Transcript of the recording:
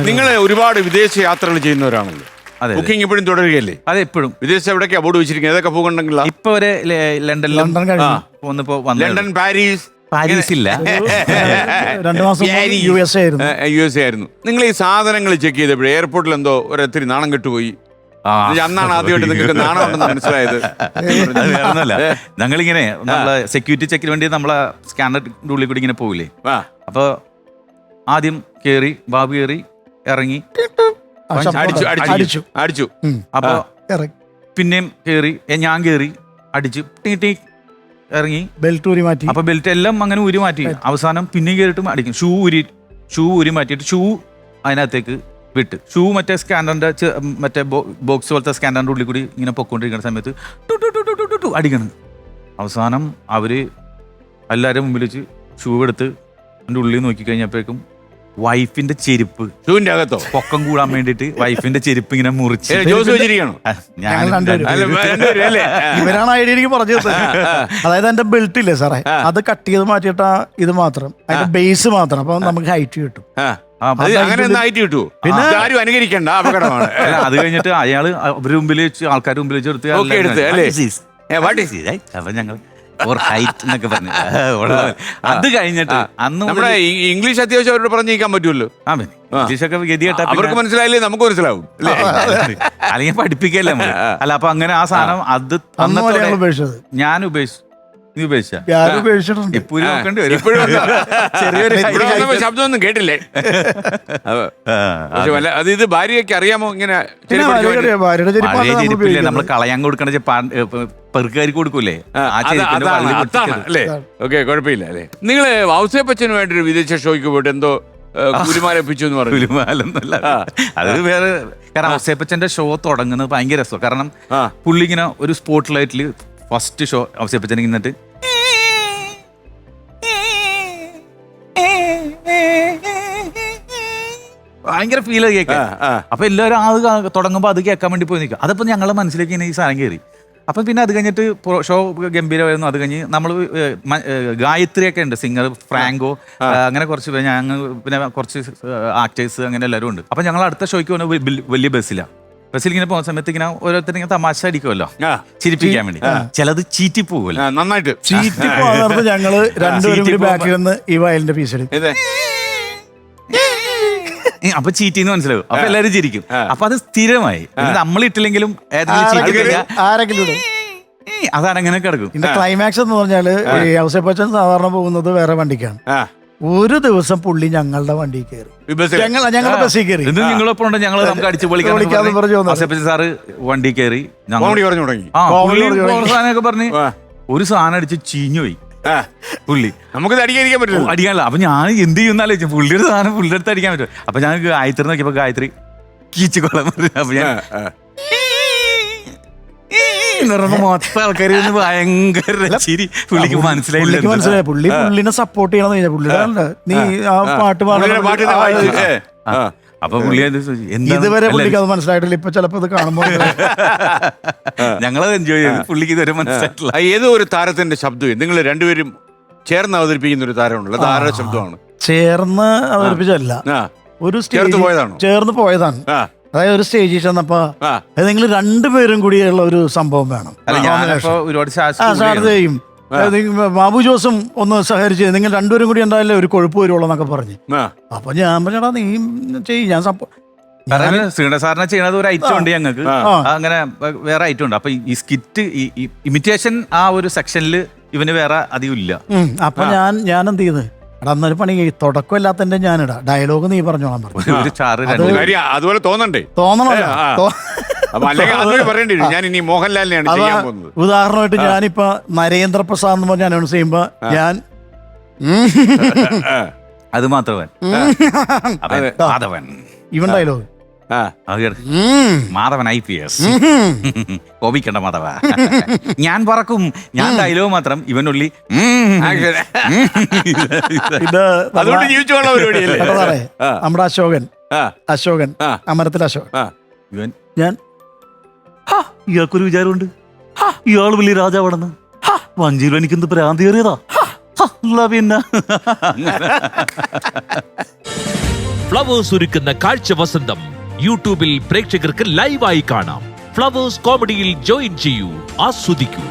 നിങ്ങൾ ഒരുപാട് വിദേശ യാത്രകൾ ചെയ്യുന്നവരാണല്ലോ. ബുക്കിംഗ് ഇപ്പോഴും തുടരുകയല്ലേ? അതെ, എപ്പോഴും. വിദേശത്ത് എവിടേക്കാ ബോർഡ് വെച്ചിരിക്കുന്നത്? ഏതൊക്കെ ഭൂഖണ്ഡങ്ങളിൽ? ഇപ്പൊ വരെ ലണ്ടനിലും ലണ്ടൻ, പാരീസ്. പാരീസില്ല, 2 മാസം USA ആയിരുന്നു. നിങ്ങൾ ഈ സാധനങ്ങൾ ചെക്ക് ചെയ്തപ്പോഴേ എയർപോർട്ടിൽ എന്തോ ഒരത്തിരി നാണം കെട്ടുപോയി. അന്നാണ് ആദ്യമായിട്ട് നിങ്ങൾക്ക് നാണം ഉണ്ടെന്ന് മനസ്സിലായത്. ഞങ്ങളിങ്ങനെ നമ്മളെ സെക്യൂരിറ്റി ചെക്കിന് വേണ്ടി നമ്മളെ സ്കാനറിന്റെ ഉള്ളിൽ കൂടി ഇങ്ങനെ പോകില്ലേ. അപ്പൊ ആദ്യം കേറി, ബാബു കേറി, ഇറങ്ങി, അടിച്ചു. അപ്പൊ പിന്നെയും കേറി, ഞാൻ കേറി, അടിച്ചു, ടീ ടീ ഇറങ്ങി, ബെൽറ്റ് ഊരി മാറ്റി. അപ്പൊ ബെൽറ്റ് എല്ലാം അങ്ങനെ ഊരി മാറ്റി. അവസാനം പിന്നെയും കേറിയിട്ടും അടിക്കും. ഷൂ ഊരി മാറ്റിയിട്ട് ഷൂ അതിനകത്തേക്ക് വിട്ട്. ഷൂ മറ്റേ സ്കാനറിന്റെ മറ്റേ ബോക്സ് പോലത്തെ സ്കാനറിന്റെ ഉള്ളിൽ കൂടി ഇങ്ങനെ പൊക്കോണ്ടിരിക്കുന്ന സമയത്ത് അടിക്കണം. അവസാനം അവര് എല്ലാവരും മുമ്പിൽ വെച്ച് ഷൂ എടുത്ത് അതിന്റെ ഉള്ളിൽ നോക്കി കഴിഞ്ഞപ്പോഴേക്കും വൈഫിന്റെ ചെരുപ്പ്, ഷൂവിന്റെ അകത്തോ പൊക്കം കൂടാൻ വേണ്ടിട്ട് വൈഫിന്റെ ചെരുപ്പ് ഇങ്ങനെ മുറിച്ച് ഇവരാണ് ഐഡിയ എനിക്ക് പറഞ്ഞത്. അതായത് എന്റെ ബെൽറ്റ് ഇല്ലേ സാറേ, അത് കട്ട് ചെയ്ത് മാറ്റിയിട്ടാ ഇത് മാത്രം, അതിന്റെ ബേസ് മാത്രം. അപ്പൊ നമുക്ക് ഹൈറ്റ് കിട്ടും. അങ്ങനെ പിന്നെ ആരും അനുകരിക്കണ്ട, അപകടമാണ്. അത് കഴിഞ്ഞിട്ട് അയാള് അവരുടെ മുമ്പിൽ വെച്ച്, ആൾക്കാരുടെ മുമ്പിൽ വെച്ച് എടുത്ത് അപ്പൊ ഞങ്ങൾ എന്നൊക്കെ പറഞ്ഞു. അത് കഴിഞ്ഞിട്ട് അന്ന് നമ്മുടെ ഇംഗ്ലീഷ് അത്യാവശ്യം അവരോട് പറഞ്ഞിരിക്കാൻ പറ്റുമല്ലോ. ഇംഗ്ലീഷൊക്കെ ഗതികെട്ട അവർക്ക് മനസ്സിലായില്ലേ, നമുക്ക് മനസ്സിലാവും അല്ലെങ്കിൽ പഠിപ്പിക്കല്ലേ നമ്മൾ. അല്ല, അപ്പൊ അങ്ങനെ ആ സാധനം അത് ഞാൻ ഉപേക്ഷിച്ചു. നീ ഉപേക്ഷിച്ച ചെറിയൊരു ശബ്ദമൊന്നും കേട്ടില്ലേ? അത് ഇത് ഭാര്യയ്ക്ക് അറിയാമോ? ഇങ്ങനെ നമ്മൾ കളയാൻ കൊടുക്കണ പെറുക്കാരി കൊടുക്കൂലേ, അല്ലേ? ഓക്കെ, കുഴപ്പമില്ല അല്ലേ. നിങ്ങള് ഔസേപ്പച്ചന് വേണ്ടി ഒരു വിദേശ ഷോയ്ക്ക് പോയിട്ട് എന്തോ കുലുമാലപ്പിച്ചു എന്ന് പറഞ്ഞു. കുലുമാലൊന്നുമല്ല, അത് വേറെ. കാരണം ഔസേപ്പച്ചന്റെ ഷോ തുടങ്ങുന്നത് ഭയങ്കര രസമാണ്. കാരണം പുള്ളി ഇങ്ങനെ ഒരു സ്പോട്ട് ലൈറ്റില് ഫസ്റ്റ് ഷോ ഔസേപ്പച്ചൻ നിന്നിട്ട് ഭയങ്കര ഫീൽ കേൾക്കാം. അപ്പൊ എല്ലാവരും അത് തുടങ്ങുമ്പോൾ അത് കേൾക്കാൻ വേണ്ടി പോയി നിൽക്കുക. അതപ്പോ ഞങ്ങളുടെ മനസ്സിലേക്ക് ഇങ്ങനെ ഈ സാധനം കയറി. അപ്പൊ പിന്നെ അത് കഴിഞ്ഞിട്ട് ഷോ ഗംഭീരമായിരുന്നു. അത് കഴിഞ്ഞ് നമ്മൾ ഗായത്രിയൊക്കെ ഉണ്ട്, സിംഗർ ഫ്രാങ്കോ, അങ്ങനെ കുറച്ച് ഞങ്ങൾ പിന്നെ കുറച്ച് ആക്ടേഴ്സ്, അങ്ങനെ എല്ലാവരും ഉണ്ട്. അപ്പൊ ഞങ്ങൾ അടുത്ത ഷോയ്ക്ക് പോകുന്ന വലിയ ബസ്സിലാണ്. ബസ്സിൽ ഇങ്ങനെ പോകുന്ന സമയത്ത് ഇങ്ങനെ ഓരോരുത്തർ ഇങ്ങനെ തമാശ അടിക്കുമല്ലോ, ചിരിപ്പിക്കാൻ വേണ്ടി. ചിലത് ചീറ്റി പോകുമല്ലോ, നന്നായിട്ട് ചീറ്റി പോകുന്നത്. ഞങ്ങള് രണ്ടുപേരും കൂടി ബാക്കിൽ നിന്ന് ഈ വയലിന്റെ പീസ് അപ്പൊ ചീറ്റിന്ന് മനസ്സിലാവും. അപ്പൊ എല്ലാവരും ചിരിക്കും. അപ്പൊ അത് സ്ഥിരമായി. നമ്മളിട്ടില്ലെങ്കിലും ആരെങ്കിലും അതങ്ങനെ കിടക്കും. ഇതിന്റെ ക്ലൈമാക്സ് എന്ന് പറഞ്ഞാല് ഔസേപ്പച്ചൻ സാധാരണ പോകുന്നത് വേറെ വണ്ടിക്കാണ്. ഒരു ദിവസം പുള്ളി ഞങ്ങളുടെ വണ്ടി കയറി, ഞങ്ങളുടെ ബസ്സിൽ കയറി. നിങ്ങളൊപ്പം ഉണ്ട്, ഞങ്ങൾ നമുക്ക് അടിച്ചു പൊളിക്കാൻ സാറ് വണ്ടി കയറി സാധനമൊക്കെ പറഞ്ഞ് ഒരു സാധനം അടിച്ച് ചീഞ്ഞുപോയി പുള്ളി. നമുക്ക് അടിക്കാതിരിക്കാൻ പറ്റില്ല, അടിക്കാനല്ല. അപ്പൊ ഞാൻ എന്ത് ചെയ്യുന്നാലോചിച്ചു, പുള്ളിയുടെ സാധനം പുള്ളിയുടെ അടുത്ത് അടിക്കാൻ പറ്റും. അപ്പൊ ഞാൻ ഗായത്രി നോക്കിയപ്പോ ഗായത്രി കീച്ചുകൊള്ളാൻ പറഞ്ഞു. അപ്പൊ ഞാൻ മൊത്തം ആൾക്കാര് ഭയങ്കര ചിരി. പുള്ളിക്ക് മനസ്സിലായില്ല, പുള്ളിനെ സപ്പോർട്ട് ചെയ്യണം. പുള്ളിയുടെ നീ ആ പാട്ട് പാടുന്ന അപ്പൊ പുള്ളി ഇതുവരെ പുള്ളിക്ക് അത് മനസ്സിലായിട്ടില്ല. ഇപ്പൊ ചിലപ്പോ ഇത് കാണുമ്പോൾ ഞങ്ങളത് എൻജോയ് ചെയ്തു. പുള്ളിക്ക് ഇതുവരെ മനസ്സിലായിട്ടില്ല. ഏതോ ഒരു താരത്തിന്റെ ശബ്ദം നിങ്ങൾ രണ്ടുപേരും ചേർന്ന് അവതരിപ്പിക്കുന്ന ഒരു താരമുണ്ടല്ലോ, അത് ആരുടെ ശബ്ദമാണ്? ചേർന്ന് അവതരിപ്പിച്ചല്ല, ഒരു സ്റ്റേജ് ചേർന്ന് പോയതാണ്. അതായത് ഒരു സ്റ്റേജിൽ ചെന്നപ്പോ നിങ്ങൾ രണ്ടുപേരും കൂടിയുള്ള ഒരു സംഭവം വേണം. സാധ്യതയും ബാബു ജോസും ഒന്ന് സഹകരിച്ച് നിങ്ങൾ രണ്ടുപേരും കൂടി ഉണ്ടായാലേ ഒരു കൊഴുപ്പ് വരുള്ളൂ എന്നൊക്കെ പറഞ്ഞു. അപ്പൊ ഞാൻ പറഞ്ഞാ നീ ചെയ്യും, ഞാൻ ശ്രീധരൻ സാറിനെ ചെയ്യുന്നത് ഒരു ഐറ്റം ഉണ്ട് ഞങ്ങൾക്ക്, അങ്ങനെ വേറെ ഐറ്റം ഉണ്ട്. അപ്പൊ ഈ സ്കിറ്റ് ഇമിറ്റേഷൻ ആ ഒരു സെക്ഷനിൽ ഇവന് വേറെ അധികം ഇല്ല. അപ്പൊ ഞാൻ എന്ത് ചെയ്ത് അന്നൊരു പണി തുടക്കമില്ലാത്തന്റെ ഞാനിടാ ഡയലോഗ് നീ പറഞ്ഞോളാൻ പറഞ്ഞു. അതുപോലെ തോന്നണ്ടേ? ഞാൻ ഇനി മോഹൻലാലിനെയാണ് ചെയ്യാൻ പോകുന്നത്. ഉദാഹരണമായിട്ട് ഞാനിപ്പോ നരേന്ദ്രപ്രസാദ് എന്ന് പറഞ്ഞ അനൗൺസ് ചെയ്യുമ്പോ ഞാൻ അത് മാത്രമേ ഇവൻ ഡയലോഗ് മാധവൻ IPS കോപിക്കണ്ട മാധവ, ഞാൻ പറക്കും, ഞാൻ ഡയലോഗ് മാത്രം, ഇവനുള്ളി നമ്മുടെ അശോകൻ അമരത്തിൽ അശോകൻ. ഞാൻ ഇയാൾക്കൊരു വിചാരമുണ്ട്, ഇയാള് വലിയ രാജാവാണെന്ന്. വഞ്ചിയിൽ എനിക്കെന്ത് ഭ്രാന്തി കയറിയതാ. പിന്നെ ഫ്ലവേഴ്സ് ഒരുക്കുന്ന കാഴ്ച വസന്തം യൂട്യൂബിൽ പ്രേക്ഷകർക്ക് ലൈവായി കാണാം. ഫ്ലവേഴ്സ് കോമഡിയിൽ ജോയിൻ ചെയ്യൂ, ആസ്വദിക്കൂ.